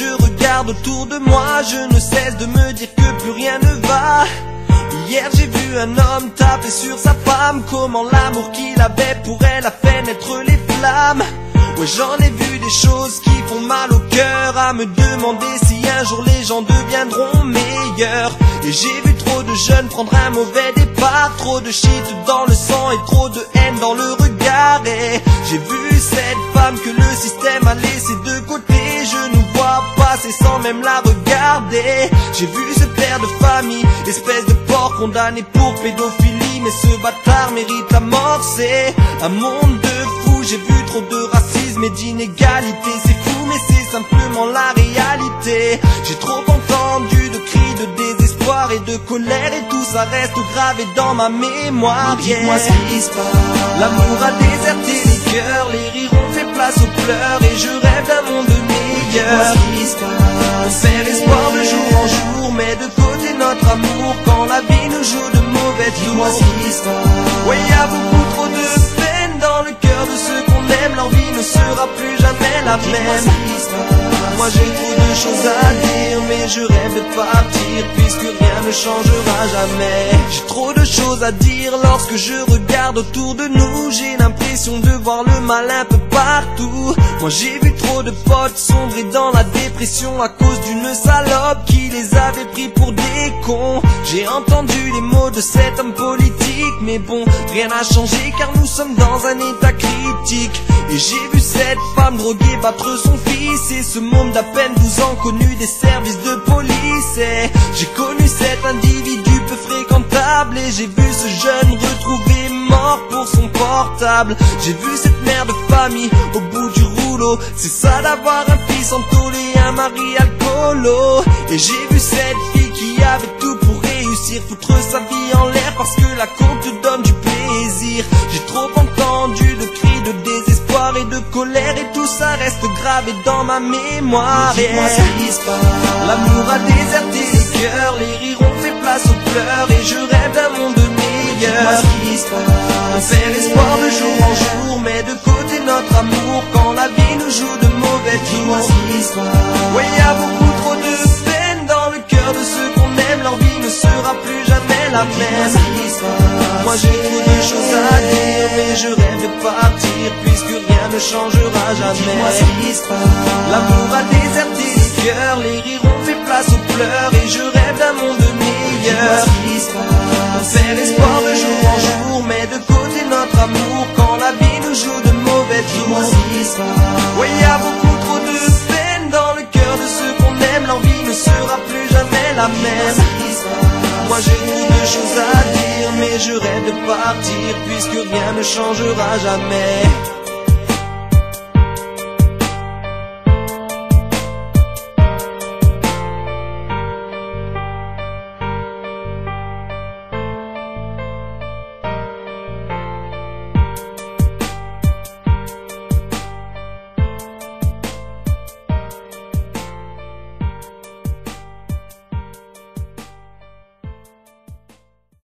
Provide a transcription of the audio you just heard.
je regarde autour de moi, je ne cesse de me dire que plus rien ne va. Hier j'ai vu un homme taper sur sa femme, comment l'amour qu'il avait pour elle a fait naître les flammes. Ouais, j'en ai vu des choses qui font mal au cœur, à me demander si un jour les gens deviendront meilleurs. Et j'ai vu trop de jeunes prendre un mauvais départ, trop de shit dans le sang et trop de haine dans le regard. Et j'ai vu cette femme que le système a laissée de côté, je ne vois passer sans même la regarder. J'ai vu ce père de famille, espèce de porc condamné pour pédophilie, mais ce bâtard mérite la mort. C'est un monde de fous, j'ai vu trop de racisme et d'inégalité. C'est fou mais c'est simplement la réalité. J'ai trop entendu de cris de désespoir et de colère, et tout ça reste gravé dans ma mémoire. Dis-moi ce qui se passe. L'amour a déserté les cœurs, les rires ont fait place aux pleurs, et je rêve d'un monde meilleur. Dis-moi ce qui se passe. On perd espoir de jour en jour, mais de côté notre amour quand la vie nous joue de mauvais tours. Dis-moi ce qui se passe. Ouais, y a beaucoup trop de peine dans le cœur de ceux qu'on aime, leur vie ne sera plus jamais la même. Moi j'ai trop de choses à dire, mais je rêve de partir, puisque rien ne changera jamais. J'ai trop de choses à dire lorsque je regarde autour de nous, j'ai l'impression de voir le mal un peu partout. Moi j'ai vu trop de potes sombrer dans la dépression à cause d'une salope qui les avait pris pour des cons. J'ai entendu les mots de cet homme politique, mais bon, rien n'a changé car nous sommes dans un état critique. Et j'ai vu cette femme droguée battre son fils, et ce monde d'à peine 12 ans connu des services de police. Et j'ai connu cet individu peu fréquentable, et j'ai vu ce jeune retrouvé mort pour son portable. J'ai vu cette mère de famille au bout du rouleau, c'est ça d'avoir un fils entouré et un mari alcoolo. Et j'ai vu cette fille qui avait tout pour réussir, foutre sa vie en l'air parce que la coke te donne du plaisir. J'ai trop entendu de cris de désespoir et de colère, et tout ça reste gravé dans ma mémoire. Dis-moi ce qui se passe. L'amour a déserté les cœurs, les rires ont fait place aux pleurs, et je rêve d'un monde meilleur. Dis-moi ce qui se passe. On perd espoir de jour en jour, mais de côté notre amour quand la vie nous joue de mauvais Dis-moi tours. ce qui se passe. Ouais, y a beaucoup trop de peine dans le cœur de ceux qu'on aime, leur vie ne sera plus jamais la Dis-moi même. ce qui se passe. Moi j'ai trop de choses à dire, mais je rêve de partir, puisque rien ne changera jamais. Dis-moi ce qui se passe. L'amour a déserté les cœurs, les rires ont fait place aux pleurs, et je rêve d'un monde meilleur. Dis-moi ce qui se passe. On perd espoir de jour en jour, mais de côté notre amour quand la vie nous joue de mauvais Dis-moi tours. ce qui se passe. Ouais, y a beaucoup trop de peine dans le cœur de ceux qu'on aime, leur vie ne sera plus jamais la même. Moi j'ai trop de choses à dire, mais je rêve de partir, puisque rien ne changera jamais.